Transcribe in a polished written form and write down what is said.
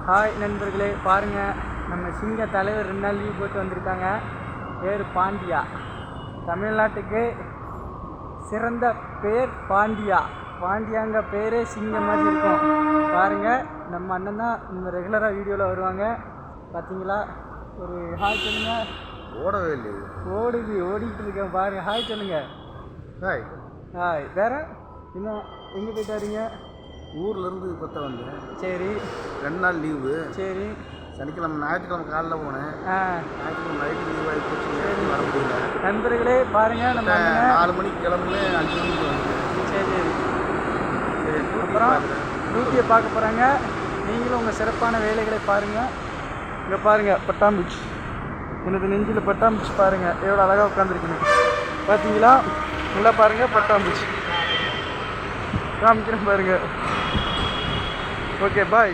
Hi நண்பர்களே, பாருங்கள் நம்ம சிங்க தலைவர் 2 நாள் லீவ் போட்டு வந்திருக்காங்க. பேர் பாண்டியா. தமிழ்நாட்டுக்கு சிறந்த பேர் பாண்டியா. பாண்டியாங்க பேரே சிங்கம் மாதிரி இருக்கும். பாருங்கள், நம்ம அண்ணன் தான் இந்த ரெகுலராக வீடியோவில் வருவாங்க. பார்த்தீங்களா? ஒரு ஹாய் சொல்லுங்க. ஓடவே இல்லை, ஓடிக்கிட்டு இருக்கேன். பாருங்கள், ஹாய் சொல்லுங்க. Hi hi. வேறு இன்னும் எங்கே போயிட்டு வரீங்க? ஊர்லேருந்து இப்போ வந்தேன். சரி, 2 நாள் லீவு. சரி. சனிக்கிழமை ஞாயிற்றுக்கிழமை காலைல போனேன். ஞாயிற்றுக்கிழமை நைட்டு லீவ் ஆகி போச்சு, வர முடியல. நண்பர்களே பாருங்கள், நம்ம 4 மணிக்கு கிளம்புனேன், 5 மணிக்கு வந்தேன். சரி. அப்புறம் டியூட்டியை பார்க்க போகிறாங்க. நீங்களும் உங்கள் சிறப்பான வேலைகளை பாருங்கள். இங்கே பாருங்கள், பட்டாம்பூச்சி. எனது நெஞ்சில் பட்டாம்பூச்சி பாருங்கள் எவ்வளோ அழகாக உட்காந்துருக்குன்னு. பார்த்தீங்களா? நல்லா பாருங்கள், பட்டாம்பூச்சி காமிக்கிறேன் பாருங்கள். ஓகே, பாய்.